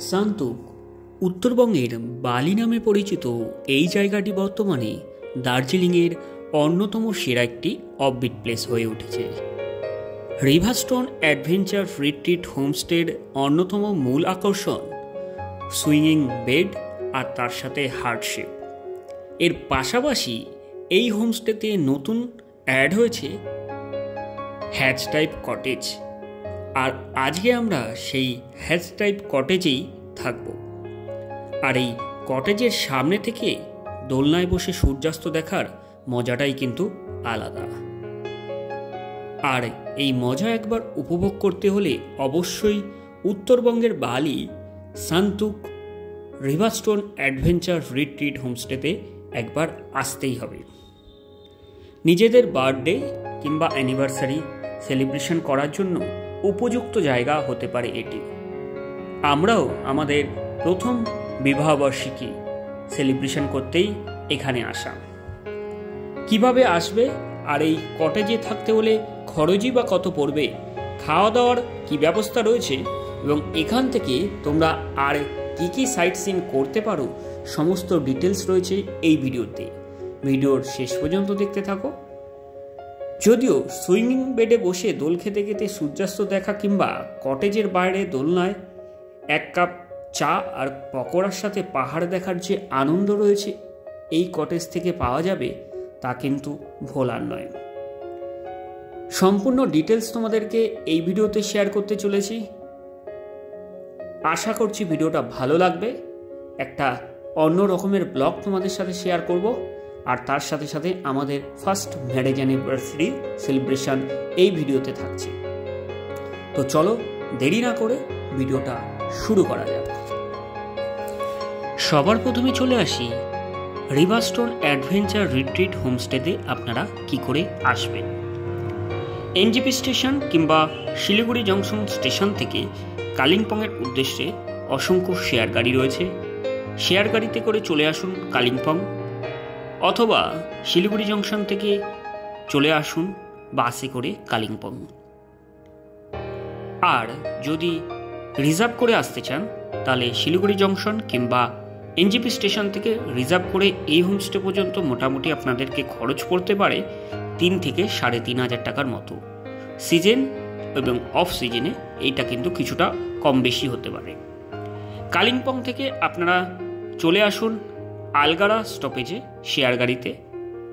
সান্তুক উত্তরবঙ্গের বালি নামে পরিচিত এই জায়গাটি বর্তমানে দার্জিলিংয়ের অন্যতম সেরা একটি অফবিট প্লেস হয়ে উঠেছে। রিভারস্টোন অ্যাডভেঞ্চার রিট্রিট হোমস্টের অন্যতম মূল আকর্ষণ সুইংিং বেড আর তার সাথে হার্ডশিপ। এর পাশাপাশি এই হোমস্টেতে নতুন অ্যাড হয়েছে হ্যাচ টাইপ কটেজ, আর আজকে আমরা সেই হ্যাচ টাইপ কটেজেই থাকব। আর এই কটেজের সামনে থেকে দোলনায় বসে সূর্যাস্ত দেখার মজাটাই কিন্তু আলাদা। আর এই মজা একবার উপভোগ করতে হলে অবশ্যই উত্তরবঙ্গের বালি সান্তুক রিভারস্টোন অ্যাডভেঞ্চার রিট্রিট হোমস্টেতে একবার আসতেই হবে। নিজেদের বার্থডে কিংবা অ্যানিভার্সারি সেলিব্রেশন করার জন্য উপযুক্ত জায়গা হতে পারে এটি। আমরাও আমাদের প্রথম বিবাহবার্ষিকী সেলিব্রেশন করতেই এখানে আসা। কিভাবে আসবে আর এই কটেজে থাকতে হলে খরচই বা কত পড়বে, খাওয়া দাওয়ার কি ব্যবস্থা রয়েছে এবং এখান থেকে তোমরা আর কী কী সাইট সিন করতে পারো, সমস্ত ডিটেলস রয়েছে এই ভিডিওতে। ভিডিওর শেষ পর্যন্ত দেখতে থাকো। যদিও সুইমিং বেডে বসে দোল খেতে খেতে সূর্যাস্ত দেখা কিংবা কটেজের বাইরে দোলনায় এক কাপ চা আর পকোড়ার সাথে পাহাড় দেখার যে আনন্দ রয়েছে এই কটেজ থেকে পাওয়া যাবে, তা কিন্তু ভোলার নয়। সম্পূর্ণ ডিটেলস তোমাদেরকে এই ভিডিওতে শেয়ার করতে চলেছি। আশা করছি ভিডিওটা ভালো লাগবে। একটা অন্য রকমের ব্লগ তোমাদের সাথে শেয়ার করব, আর তার সাথে সাথে আমাদের ফার্স্ট ম্যারেজ অ্যানিভার্সারি সেলিব্রেশন এই ভিডিওতে থাকছে। তো চলো দেরি না করে ভিডিওটা শুরু করা যাক। সবার প্রথমে চলে আসি রিভারস্টোন অ্যাডভেঞ্চার রিট্রিট হোমস্টেতে আপনারা কি করে আসবেন। এনজেপি স্টেশন কিংবা শিলিগুড়ি জংশন স্টেশন থেকে কালিম্পংয়ের উদ্দেশ্যে অসংখ্য শেয়ার গাড়ি রয়েছে। শেয়ার গাড়িতে করে চলে আসুন কালিম্পং, অথবা শিলিগুড়ি জংশন থেকে চলে আসুন বাসে করে কালিম্পং। আর যদি রিজার্ভ করে আসতে চান তাহলে শিলিগুড়ি জংশন কিংবা এনজেপি স্টেশন থেকে রিজার্ভ করে এই হোমস্টে পর্যন্ত মোটামুটি আপনাদেরকে খরচ পড়তে পারে 3 থেকে 3,500 টাকার মতো। সিজন এবং অফ সিজনে এইটা কিন্তু কিছুটা কম বেশি হতে পারে। কালিম্পং থেকে আপনারা চলে আসুন আলগাড়া স্টপেজে শেয়ার গাড়িতে,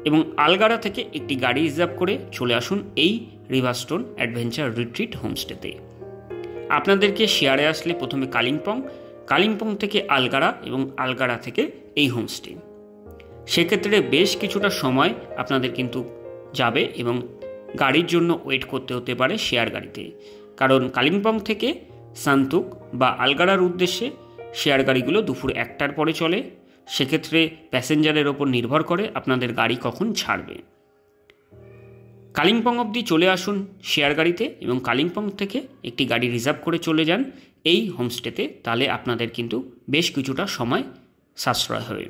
এবং আলগাড়া থেকে একটি গাড়ি রিজার্ভ করে চলে আসুন এই রিভারস্টোন অ্যাডভেঞ্চার রিট্রিট হোমস্টেতে। আপনাদেরকে শেয়ারে আসলে প্রথমে কালিম্পং থেকে আলগাড়া এবং আলগাড়া থেকে এই হোমস্টে। সেক্ষেত্রে বেশ কিছুটা সময় আপনাদের কিন্তু যাবে এবং গাড়ির জন্য ওয়েট করতে হতে পারে শেয়ার গাড়িতে, কারণ কালিম্পং থেকে সান্তুক বা আলগাড়ার উদ্দেশ্যে শেয়ার গাড়িগুলো দুপুর 1টার পরে চলে। সেক্ষেত্রে প্যাসেঞ্জারের ওপর নির্ভর করে আপনাদের গাড়ি কখন ছাড়বে। কালিম্পং অবধি চলে আসুন শেয়ার গাড়িতে এবং কালিম্পং থেকে একটি গাড়ি রিজার্ভ করে চলে যান এই হোমস্টেতে। তাহলে আপনাদের কিন্তু বেশ কিছুটা সময় সাশ্রয় হবে,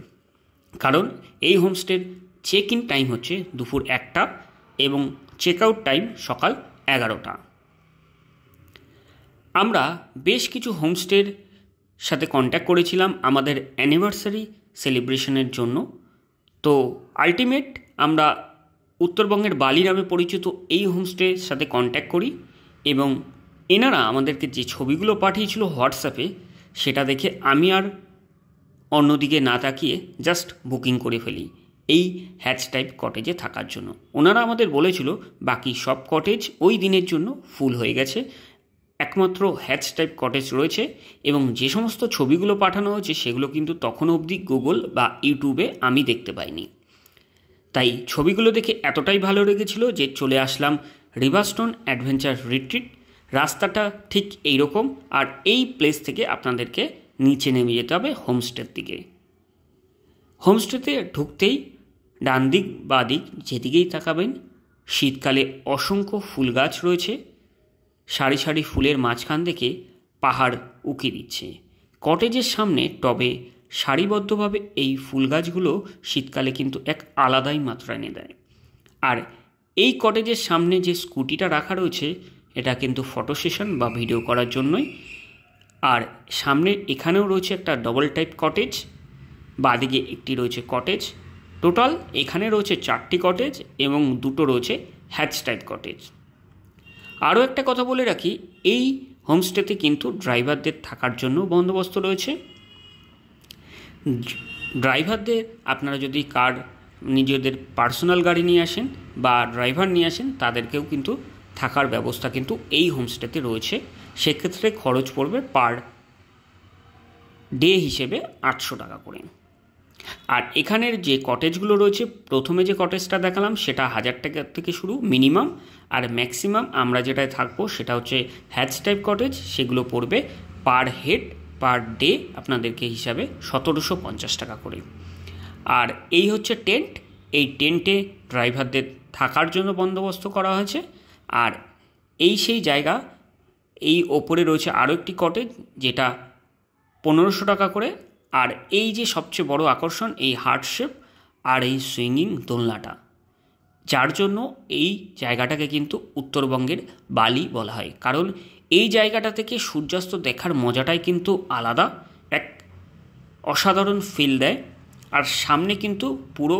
কারণ এই হোমস্টের চেক ইন টাইম হচ্ছে দুপুর 1টা এবং চেক আউট টাইম সকাল 11টা। আমরা বেশ কিছু হোমস্টের সাথে কন্ট্যাক্ট করেছিলাম আমাদের অ্যানিভার্সারি সেলিব্রেশনের জন্য। তো আলটিমেট আমরা উত্তরবঙ্গের বালি নামে পরিচিত এই হোমস্টের সাথে কন্ট্যাক্ট করি, এবং এনারা আমাদেরকে যে ছবিগুলো পাঠিয়েছিল হোয়াটসঅ্যাপে, সেটা দেখে আমি আর অন্যদিকে না তাকিয়ে জাস্ট বুকিং করে ফেলি এই হ্যাচ টাইপ কটেজে থাকার জন্য। ওনারা আমাদের বলেছিল বাকি সব কটেজ ওই দিনের জন্য ফুল হয়ে গেছে, একমাত্র হ্যাচ টাইপ কটেজ রয়েছে। এবং যে সমস্ত ছবিগুলো পাঠানো হয়েছে সেগুলো কিন্তু তখন অবধি গুগল বা ইউটিউবে আমি দেখতে পাইনি। তাই ছবিগুলো দেখে এতটাই ভালো লেগেছিল যে চলে আসলাম রিভারস্টোন অ্যাডভেঞ্চার রিট্রিট। রাস্তাটা ঠিক এইরকম, আর এই প্লেস থেকে আপনাদেরকে নিচে নেমে যেতে হবে হোমস্টের দিকে। হোমস্টেতে ঢুকতেই ডান দিক বা দিক যেদিকেই তাকাবেন শীতকালে অসংখ্য ফুল গাছ রয়েছে। সারি সারি ফুলের মাঝখান থেকে পাহাড় উঁকি দিচ্ছে। কটেজের সামনে টবে সারিবদ্ধভাবে এই ফুল গাছগুলো শীতকালে কিন্তু এক আলাদাই মাত্রা এনে দেয়। আর এই কটেজের সামনে যে স্কুটিটা রাখা রয়েছে এটা কিন্তু ফটো সেশন বা ভিডিও করার জন্যই। আর সামনে এখানেও রয়েছে একটা ডবল টাইপ কটেজ, বাদিকে একটি রয়েছে কটেজ। টোটাল এখানে রয়েছে 4টি কটেজ এবং 2টো রয়েছে হ্যাচ টাইপ কটেজ। আরও একটা কথা বলে রাখি, এই হোমস্টেতে কিন্তু ড্রাইভারদের থাকার জন্য বন্দোবস্ত রয়েছে। ড্রাইভারদের আপনারা যদি নিজেদের পার্সোনাল গাড়ি নিয়ে আসেন বা ড্রাইভার নিয়ে আসেন, তাদেরকেও কিন্তু থাকার ব্যবস্থা কিন্তু এই হোমস্টেতে রয়েছে। সেক্ষেত্রে খরচ পড়বে পার ডে হিসেবে 800 টাকা করে। আর এখানের যে কটেজগুলো রয়েছে, প্রথমে যে কটেজটা দেখালাম সেটা 1000 টাকা থেকে শুরু মিনিমাম, আর ম্যাক্সিমাম আমরা যেটায় থাকবো সেটা হচ্ছে হ্যাচ টাইপ কটেজ। সেগুলো পড়বে পার হেড পার ডে আপনাদেরকে হিসাবে 1750 টাকা করে। আর এই হচ্ছে টেন্ট। এই টেন্টে ড্রাইভারদের থাকার জন্য বন্দোবস্ত করা হয়েছে। আর এই সেই জায়গা, এই ওপরে রয়েছে আরও একটি কটেজ যেটা 1500 টাকা করে। আর এই যে সবচেয়ে বড় আকর্ষণ, এই হার্ট শেপ আর এই সুইঙ্গিং দোলনাটা, যার জন্য এই জায়গাটাকে কিন্তু উত্তরবঙ্গের বালি বলা হয়। কারণ এই জায়গাটা থেকে সূর্যাস্ত দেখার মজাটাই কিন্তু আলাদা, এক অসাধারণ ফিল দেয়। আর সামনে কিন্তু পুরো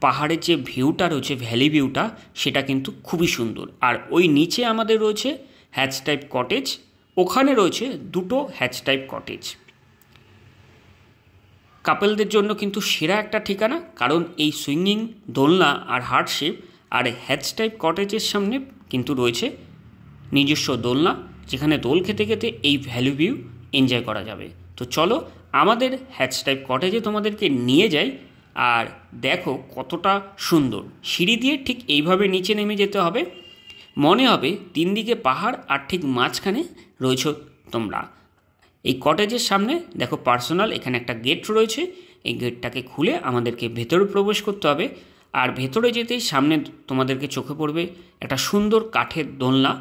পাহাড়ের যে ভিউটা রয়েছে, ভ্যালি ভিউটা, সেটা কিন্তু খুবই সুন্দর। আর ওই নিচে আমাদের রয়েছে হ্যাচ টাইপ কটেজ, ওখানে রয়েছে 2টো হ্যাচ টাইপ কটেজ। কাপলদের জন্য কিন্তু সেরা একটা ঠিকানা, কারণ এই সুইঙ্গিং দোলনা আর হার্ট শেপ আর হ্যাচ টাইপ কটেজের সামনে কিন্তু রয়েছে নিজস্ব দোলনা, যেখানে দোল খেতে খেতে এই ভ্যালি ভিউ এনজয় করা যাবে। তো চলো আমাদের হ্যাচ টাইপ কটেজে তোমাদেরকে নিয়ে যাই আর দেখো কতটা সুন্দর। সিঁড়ি দিয়ে ঠিক এইভাবে নিচে নেমে যেতে হবে, মনে হবে 3 দিকে পাহাড় আর ঠিক মাঝখানে রয়েছে তোমরা। এই কটেজের সামনে দেখো পার্সোনাল এখানে একটা গেট রয়েছে, এই গেটটাকে খুলে আমাদেরকে ভেতরে প্রবেশ করতে হবে। আর ভেতরে যেতেই সামনে তোমাদেরকে চোখে পড়বে একটা সুন্দর কাঠের দোলনা,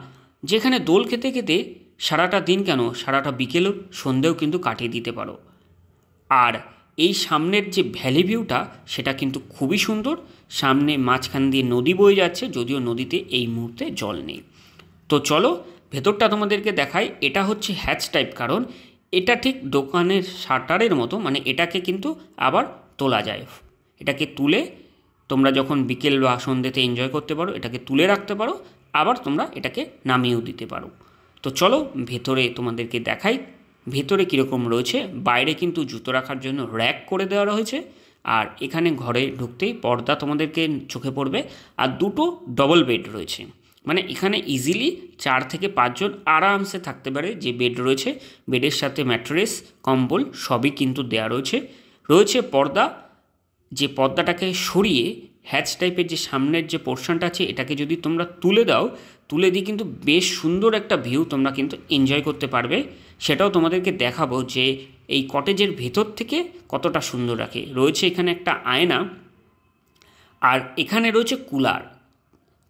যেখানে দোল খেতে খেতে সারাটা দিন কেন, সারাটা বিকেল সন্ধেও কিন্তু কাটিয়ে দিতে পারো। আর এই সামনের যে ভ্যালি ভিউটা সেটা কিন্তু খুবই সুন্দর। সামনে মাঝখান দিয়ে নদী বয়ে যাচ্ছে, যদিও নদীতে এই মুহূর্তে জল নেই। তো চলো ভেতরটা তোমাদেরকে দেখাই। এটা হচ্ছে হ্যাচ টাইপ, কারণ এটা ঠিক দোকানের শাটারের মতো, মানে এটাকে কিন্তু আবার তোলা যায়। এটাকে তুলে তোমরা যখন বিকেল বা সন্ধ্যেতে এনজয় করতে পারো, এটাকে তুলে রাখতে পারো, আবার তোমরা এটাকে নামিয়েও দিতে পারো। তো চলো ভেতরে তোমাদেরকে দেখাই ভেতরে কীরকম রয়েছে। বাইরে কিন্তু জুতো রাখার জন্য র্যাক করে দেওয়া রয়েছে। আর এখানে ঘরে ঢুকতেই পর্দা তোমাদেরকে চোখে পড়বে। আর 2টো ডবল বেড রয়েছে, মানে এখানে ইজিলি 4 থেকে 5 জন আরামসে থাকতে পারে যে বেড রয়েছে। বেডের সাথে ম্যাট্রেস, কম্বল সবই কিন্তু দেওয়া রয়েছে। রয়েছে পর্দা, যে পর্দাটাকে সরিয়ে হ্যাচ টাইপের যে সামনের যে পোর্শনটা আছে এটাকে যদি তোমরা তুলে দাও, তুলে দিয়ে কিন্তু বেশ সুন্দর একটা ভিউ তোমরা কিন্তু এনজয় করতে পারবে। সেটাও তোমাদেরকে দেখাবো যে এই কটেজের ভেতর থেকে কতটা সুন্দর রাখে। রয়েছে এখানে একটা আয়না, আর এখানে রয়েছে কুলার।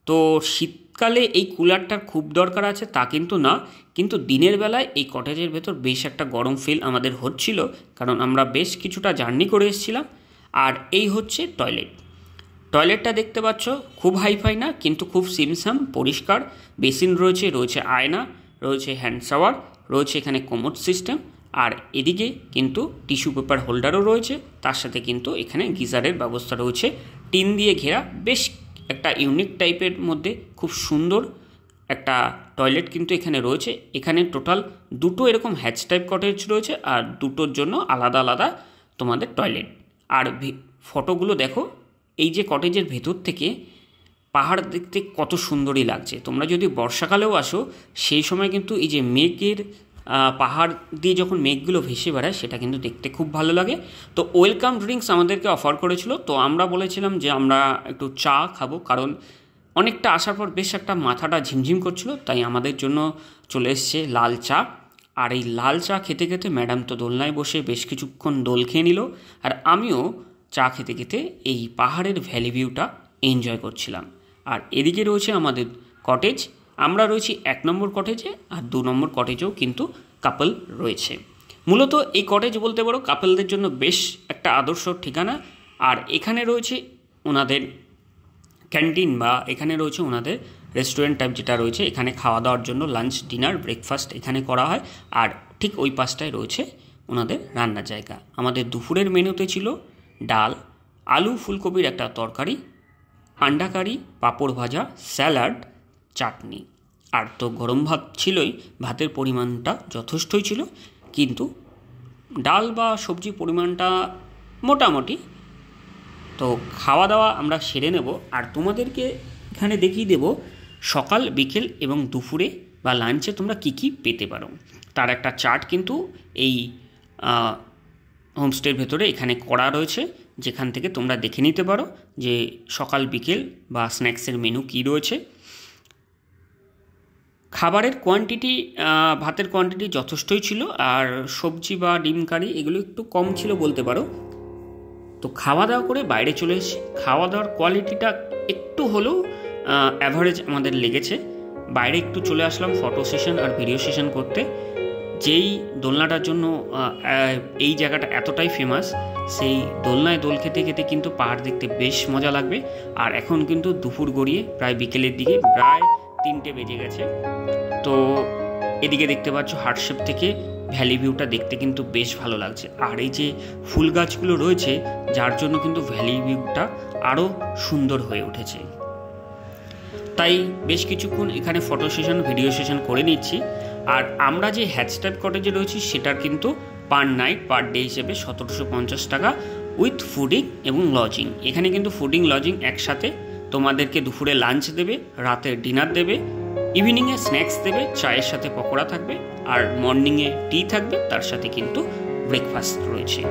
তো শীতকালে এই কুলারটার খুব দরকার আছে তা কিন্তু না, কিন্তু দিনের বেলায় এই কটেজের ভেতর বেশ একটা গরম ফিল আমাদের হচ্ছিল, কারণ আমরা বেশ কিছুটা জার্নি করে এসেছিলাম। আর এই হচ্ছে টয়লেটটা দেখতে পাচ্ছ, খুব হাইফাই না কিন্তু খুব সিমসাম পরিষ্কার। বেসিন রয়েছে, রয়েছে আয়না, রয়েছে হ্যান্ড শাওয়ার, রয়েছে এখানে কোমোড সিস্টেম। আর এদিকে কিন্তু টিস্যু পেপার হোল্ডারও রয়েছে, তার সাথে কিন্তু এখানে গিজারের ব্যবস্থা রয়েছে। টিন দিয়ে ঘেরা বেশ একটা ইউনিক টাইপের মধ্যে খুব সুন্দর একটা টয়লেট কিন্তু এখানে রয়েছে। এখানে টোটাল 2টো এরকম হ্যাচ টাইপ কটেজ রয়েছে, আর 2টোর জন্য আলাদা আলাদা তোমাদের টয়লেট। আর ফটোগুলো দেখো, এই যে কটেজের ভেতর থেকে পাহাড় দেখতে কত সুন্দরই লাগছে। তোমরা যদি বর্ষাকালেও আসো, সেই সময় কিন্তু এই যে মেঘের পাহাড় দিয়ে যখন মেঘগুলো ভেসে বেড়ায় সেটা কিন্তু দেখতে খুব ভালো লাগে। তো ওয়েলকাম ড্রিঙ্কস আমাদেরকে অফার করেছিল, তো আমরা বলেছিলাম যে আমরা একটু চা খাবো, কারণ অনেকটা আসার পর বেশ একটা মাথাটা ঝিমঝিম করছিল, তাই আমাদের জন্য চলে এসছে লাল চা। আর এই লাল চা খেতে খেতে ম্যাডাম তো দোলনায় বসে বেশ কিছুক্ষণ দোল খেয়ে নিল, আর আমিও চা খেতে খেতে এই পাহাড়ের ভ্যালি ভিউটা এনজয় করছিলাম। আর এদিকে রয়েছে আমাদের কটেজ, আমরা রয়েছি 1 নম্বর কটেজে, আর 2 নম্বর কটেজেও কিন্তু কাপল রয়েছে। মূলত এই কটেজ বলতে পারো কাপলদের জন্য বেশ একটা আদর্শ ঠিকানা। আর এখানে রয়েছে ওনাদের ক্যান্টিন, বা এখানে রয়েছে ওনাদের রেস্টুরেন্ট টাইপ যেটা রয়েছে, এখানে খাওয়া দাওয়ার জন্য লাঞ্চ, ডিনার, ব্রেকফাস্ট এখানে করা হয়। আর ঠিক ওই পাশটায় রয়েছে ওনাদের রান্নার জায়গা। আমাদের দুপুরের মেনুতে ছিল ডাল, আলু ফুলকপির একটা তরকারি, আন্ডা কারি, পাঁপড় ভাজা, স্যালাড, চাটনি। আর তো গরম ভাত ছিলই, ভাতের পরিমাণটা যথেষ্টই ছিল, কিন্তু ডাল বা সবজির পরিমাণটা মোটামুটি। তো খাওয়া দাওয়া আমরা সেরে নেব, আর তোমাদেরকে এখানে দেখিয়ে দেব সকাল, বিকেল এবং দুপুরে বা লাঞ্চে তোমরা কী কী পেতে পারো। তার একটা চার্ট কিন্তু এই হোমস্টের ভেতরে এখানে করা রয়েছে, যেখান থেকে তোমরা দেখে নিতে পারো যে সকাল বিকেল বা স্ন্যাক্সের মেনু কী রয়েছে। খাবারের কোয়ান্টিটি, ভাতের কোয়ান্টিটি যথেষ্টই ছিল, আর সবজি বা ডিম কারি এগুলো একটু কম ছিল বলতে পারো। তো খাওয়া দাওয়া করে বাইরে চলে এসেছি। খাওয়া দাওয়ার কোয়ালিটিটা একটু হলেও অ্যাভারেজ আমাদের লেগেছে। বাইরে একটু চলে আসলাম ফটো সেশন আর ভিডিও সেশন করতে। যেই দোলনাটার জন্য এই জায়গাটা এতটাই ফেমাস, সেই দোলনায় দোল খেতে খেতে কিন্তু পাহাড় দেখতে বেশ মজা লাগবে। আর এখন কিন্তু দুপুর গড়িয়ে প্রায় বিকেলের দিকে, প্রায় 3টে বেজে গেছে। তো এদিকে দেখতে পাচ্ছ হার্টশেপ থেকে ভ্যালি ভিউটা দেখতে কিন্তু বেশ ভালো লাগছে। আর এই যে ফুল গাছগুলো রয়েছে, যার জন্য কিন্তু ভ্যালি ভিউটা আরও সুন্দর হয়ে উঠেছে। তাই বেশ কিছুক্ষণ এখানে ফটো সেশন, ভিডিও সেশন করে নিচ্ছি। আর আমরা যে হ্যাচট্যাপ কটেজে রয়েছি সেটার কিন্তু পার নাইট, পার ডে হিসেবে 1750 টাকা উইথ ফুডিং এবং লজিং। এখানে কিন্তু ফুডিং লজিং একসাথে। তোমাদেরকে দুপুরে লাঞ্চ দেবে, রাতের ডিনার দেবে, ইভিনিংয়ে স্ন্যাক্স দেবে, চায়ের সাথে পকোড়া থাকবে, আর মর্নিংয়ে টি থাকবে, তার সাথে কিন্তু ব্রেকফাস্ট রয়েছে।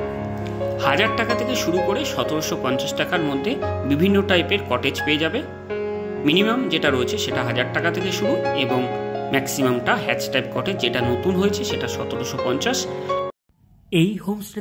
1000 টাকা থেকে শুরু করে 1750 টাকার মধ্যে বিভিন্ন টাইপের কটেজ পেয়ে যাবে। মিনিমাম যেটা রয়েছে সেটা 1000 টাকা থেকে শুরু, এবং ম্যাক্সিমামটা হ্যাচ টাইপ কটেজ যেটা নতুন হয়েছে সেটা 1750। এই হোমস্টে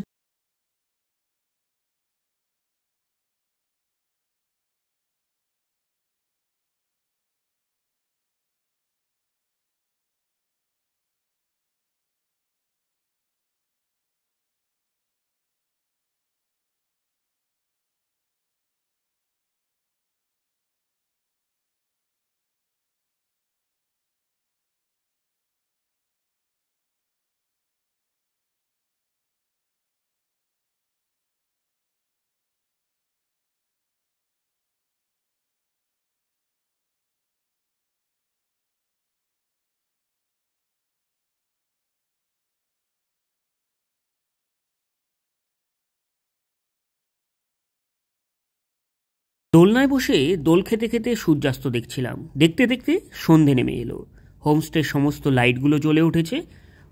দোলনায় বসে দোল খেতে খেতে সূর্যাস্ত দেখছিলাম। দেখতে দেখতে সন্ধে নেমে এলো। হোমস্টের সমস্ত লাইটগুলো জ্বলে উঠেছে।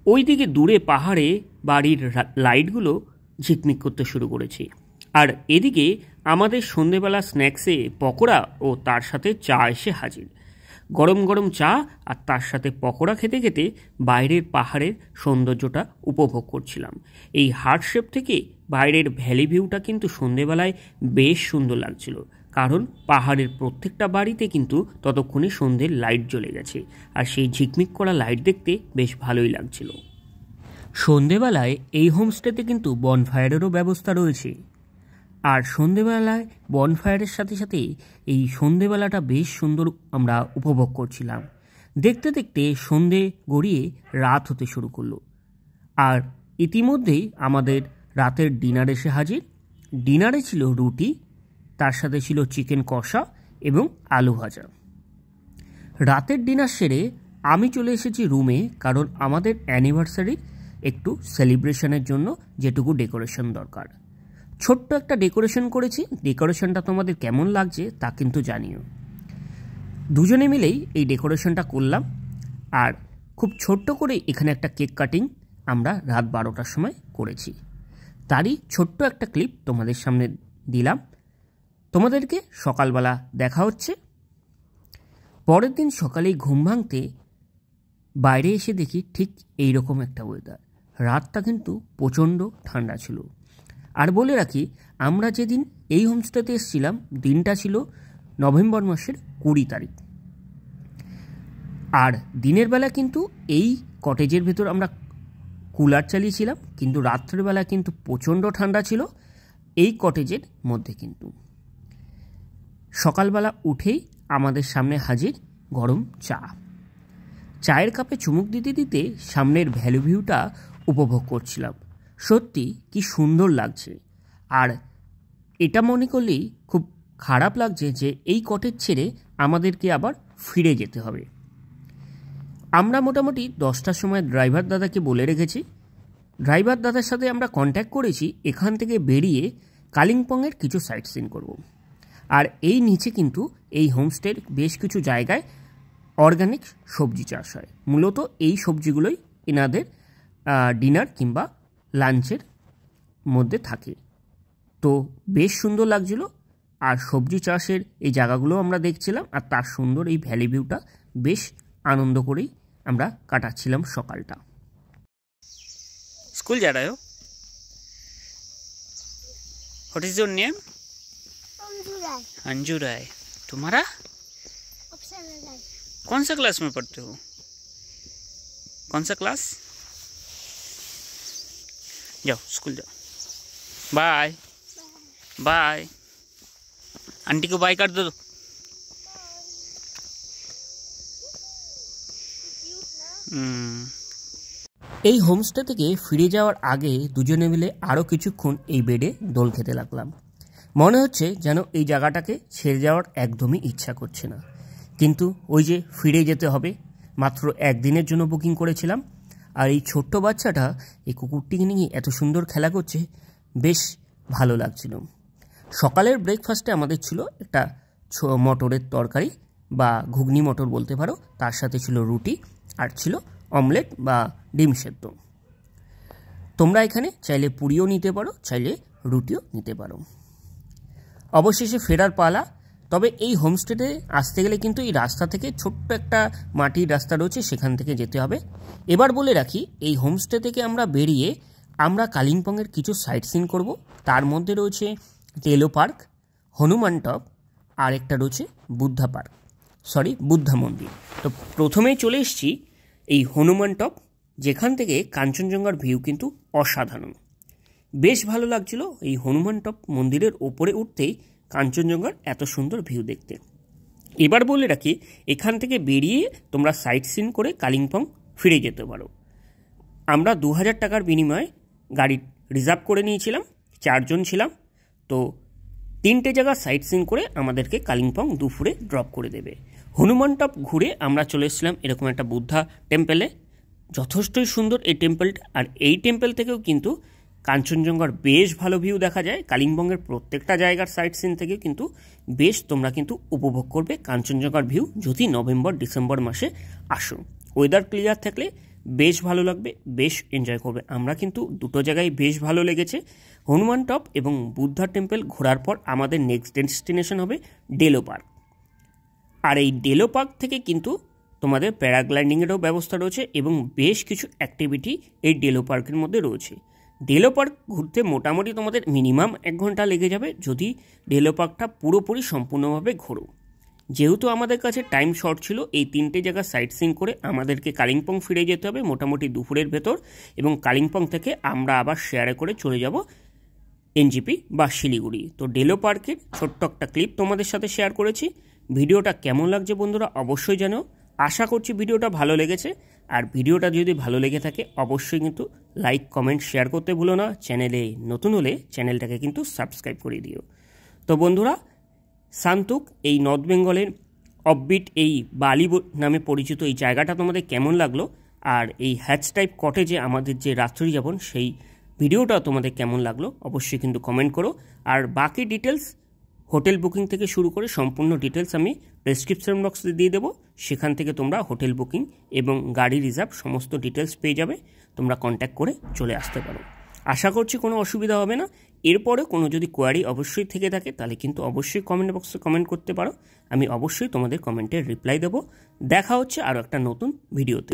ওইদিকে দূরে পাহাড়ে বাড়ির লাইটগুলো ঝিকমিক করতে শুরু করেছে। আর এদিকে আমাদের সন্ধেবেলা স্ন্যাক্সে পকোড়া ও তার সাথে চা এসে হাজির। গরম গরম চা আর তার সাথে পকোড়া খেতে খেতে বাইরের পাহাড়ের সৌন্দর্যটা উপভোগ করছিলাম। এই হার্টশেপ থেকে বাইরের ভ্যালি ভিউটা কিন্তু সন্ধেবেলায় বেশ সুন্দর লাগছিল, কারণ পাহাড়ের প্রত্যেকটা বাড়িতে কিন্তু ততক্ষণে সন্ধ্যের লাইট জ্বলে গেছে, আর সেই ঝিকমিক করা লাইট দেখতে বেশ ভালোই লাগছিল। সন্ধেবেলায় এই হোমস্টেতে কিন্তু বনফায়ারেরও ব্যবস্থা রয়েছে। আর সন্ধেবেলায় বনফায়ারের সাথে সাথে এই সন্ধেবেলাটা বেশ সুন্দর আমরা উপভোগ করছিলাম। দেখতে দেখতে সন্ধে গড়িয়ে রাত হতে শুরু করলো, আর ইতিমধ্যেই আমাদের রাতের ডিনার এসে হাজির। ডিনারে ছিল রুটি, তার সাথে ছিল চিকেন কষা এবং আলু ভাজা। রাতের ডিনার সেরে আমি চলে এসেছি রুমে, কারণ আমাদের অ্যানিভার্সারি একটু সেলিব্রেশনের জন্য যেটুকু ডেকোরেশন দরকার। ছোট্ট একটা ডেকোরেশন করেছি। ডেকোরেশনটা তোমাদের কেমন লাগছে তা কিন্তু জানিও। দুজনে মিলেই এই ডেকোরেশনটা করলাম, আর খুব ছোট্ট করে এখানে একটা কেক কাটিং আমরা রাত 12টার সময় করেছি। তারই ছোট্ট একটা ক্লিপ তোমাদের সামনে দিলাম। তোমাদেরকে সকালবেলা দেখা হচ্ছে। পরের দিন সকালেই ঘুম ভাঙতে বাইরে এসে দেখি ঠিক এই রকম একটা ওয়েদার। রাতটা কিন্তু প্রচণ্ড ঠান্ডা ছিল। আর বলে রাখি, আমরা যেদিন এই হোমস্টেতে এসেছিলাম দিনটা ছিল নভেম্বর মাসের 20 তারিখ। আর দিনের বেলা কিন্তু এই কটেজের ভেতর আমরা কুলার চালিয়েছিলাম, কিন্তু রাত্রেবেলা কিন্তু প্রচণ্ড ঠান্ডা ছিল এই কটেজের মধ্যে। কিন্তু সকালবেলা উঠেই আমাদের সামনে হাজির গরম চা। চায়ের কাপে চুমুক দিতে দিতে সামনের ভ্যালি ভিউটা উপভোগ করছিলাম। সত্যি কি সুন্দর লাগছে। আর এটা মনে করলেই খুব খারাপ লাগছে যে এই কটেজ ছেড়ে আমাদেরকে আবার ফিরে যেতে হবে। আমরা মোটামুটি 10টার সময় ড্রাইভার দাদাকে বলে রেখেছি। ড্রাইভার দাদার সাথে আমরা কন্ট্যাক্ট করেছি এখান থেকে বেরিয়ে কালিম্পংয়ের কিছু সাইট সিন করব। আর এই নিচে কিন্তু এই হোমস্টের বেশ কিছু জায়গায় অর্গানিক সবজি চাষ হয়। মূলত এই সবজিগুলোই এনাদের ডিনার কিংবা লাঞ্চের মধ্যে থাকে। তো বেশ সুন্দর লাগছিল। আর সবজি চাষের এই জায়গাগুলো আমরা দেখছিলাম, আর তার সুন্দর এই ভ্যালি ভিউটা বেশ আনন্দ করেই আমরা কাটাচ্ছিলাম সকালটা। स्कूल जा रहे हो? What is your name? Anju राय। तुम्हारा? कौन सा क्लास में पढ़ते हो? कौन सा क्लास? जाओ स्कूल जाओ। Bye bye. आंटी को बाय कर दो। এই হোমস্টে থেকে ফিরে যাওয়ার আগে দুজনে মিলে আরও কিছুক্ষণ এই বেডে দোল খেতে লাগলাম। মনে হচ্ছে যেন এই জায়গাটাকে ছেড়ে যাওয়ার একদমই ইচ্ছা করছে না, কিন্তু ওই যে ফিরে যেতে হবে। মাত্র একদিনের জন্য বুকিং করেছিলাম। আর এই ছোট্ট বাচ্চাটা এই কুকুরটিকে নিয়ে এত সুন্দর খেলা করছে, বেশ ভালো লাগছিল। সকালের ব্রেকফাস্টে আমাদের ছিল একটা মটরের তরকারি বা ঘুগনি মটর বলতে পারো, তার সাথে ছিল রুটি আর ছিল অমলেট বা ডিম সেদ্ধ। তোমরা এখানে চাইলে পুরিও নিতে পারো, চাইলে রুটিও নিতে পারো। অবশেষে ফেরার পালা। তবে এই হোমস্টেতে আসতে গেলে কিন্তু এই রাস্তা থেকে ছোট্ট একটা মাটির রাস্তা রয়েছে, সেখান থেকে যেতে হবে। এবার বলে রাখি, এই হোমস্টে থেকে আমরা বেরিয়ে আমরা কালিম্পংয়ের কিছু সাইট সিন করব। তার মধ্যে রয়েছে টেলো পার্ক, হনুমান টপ, আর একটা রয়েছে বুদ্ধা মন্দির। তো প্রথমেই চলে এসেছি এই হনুমান টপ, যেখান থেকে কাঞ্চনজঙ্ঘার ভিউ কিন্তু অসাধারণ। বেশ ভালো লাগছিল এই হনুমান টপ মন্দিরের ওপরে উঠতেই কাঞ্চনজঙ্ঘার এত সুন্দর ভিউ দেখতে। এবার বলে রাখি, এখান থেকে বেরিয়ে তোমরা সাইট সিন করে কালিম্পং ফিরে যেতে পারো। আমরা 2000 টাকার বিনিময়ে গাড়ি রিজার্ভ করে নিয়েছিলাম, 4 জন ছিলাম। তো 3টে জায়গা সাইট সিন করে আমাদেরকে কালিম্পং দুপুরে ড্রপ করে দেবে। হনুমান টপ ঘুরে আমরা চলে এসেছিলাম এরকম একটা বুদ্ধা টেম্পেলে। যথেষ্টই সুন্দর এই টেম্পলটা। আর এই টেম্পল থেকেও কিন্তু কাঞ্চনজঙ্ঘার বেশ ভালো ভিউ দেখা যায়। কালিম্পংয়ের প্রত্যেকটা জায়গার সাইট সিন থেকে কিন্তু বেশ তোমরা কিন্তু উপভোগ করবে কাঞ্চনজঙ্ঘার ভিউ, যদি নভেম্বর ডিসেম্বর মাসে আসো। ওয়েদার ক্লিয়ার থাকলে বেশ ভালো লাগবে, বেশ এনজয় করবে। আমরা কিন্তু দুটো জায়গায় বেশ ভালো লেগেছে। হনুমান টপ এবং বুদ্ধা টেম্পল ঘোরার পর আমাদের নেক্সট ডেস্টিনেশন হবে ডেলো পার্ক। আর এই ডেলো পার্ক থেকে কিন্তু তোমাদের প্যারাগ্লাইডিংয়েরও ব্যবস্থা রয়েছে এবং বেশ কিছু অ্যাক্টিভিটি এই ডেলো পার্কের মধ্যে রয়েছে। ডেলো পার্ক ঘুরতে মোটামুটি তোমাদের মিনিমাম 1 ঘন্টা লেগে যাবে যদি ডেলো পার্কটা পুরোপুরি সম্পূর্ণভাবে ঘোরো। যেহেতু আমাদের কাছে টাইম শর্ট ছিল, এই 3টে জায়গা সাইট সিন করে আমাদেরকে কালিম্পং ফিরে যেতে হবে মোটামুটি দুপুরের ভেতর, এবং কালিম্পং থেকে আমরা আবার শেয়ারে করে চলে যাব এনজিপি বা শিলিগুড়ি। তো ডেলো পার্কের ছোট্ট একটা ক্লিপ তোমাদের সাথে শেয়ার করেছি। ভিডিওটা কেমন লাগছে বন্ধুরা অবশ্যই জানাও। আশা করছি ভিডিওটা ভালো লেগেছে। আর ভিডিওটা যদি ভালো লেগে থাকে অবশ্যই কিন্তু লাইক, কমেন্ট, শেয়ার করতে ভুলো না। চ্যানেলে নতুন হলে চ্যানেলটাকে কিন্তু সাবস্ক্রাইব করে দিও। তো বন্ধুরা, সান্তুক এই নর্থ বেঙ্গলের অফবিট এই বালি নামে পরিচিত এই জায়গাটা তোমাদের কেমন লাগলো, আর এই হ্যাচ টাইপ কটেজে আমাদের যে রাত্রি যাপন সেই ভিডিওটা তোমাদের কেমন লাগলো অবশ্যই কিন্তু কমেন্ট করো। আর বাকি ডিটেলস হোটেল বুকিং থেকে শুরু করে সম্পূর্ণ ডিটেলস আমি ডেসক্রিপশন বক্সে দিয়ে দেবো। সেখান থেকে তোমরা হোটেল বুকিং এবং গাড়ি রিজার্ভ সমস্ত ডিটেলস পেয়ে যাবে। তোমরা কন্ট্যাক্ট করে চলে আসতে পারো। আশা করছি কোনো অসুবিধা হবে না। এরপরে কোনো যদি কোয়ারি অবশ্যই থেকে থাকে তাহলে কিন্তু অবশ্যই কমেন্ট বক্সে কমেন্ট করতে পারো। আমি অবশ্যই তোমাদের কমেন্টের রিপ্লাই দেবো। দেখা হচ্ছে আরও একটা নতুন ভিডিওতে।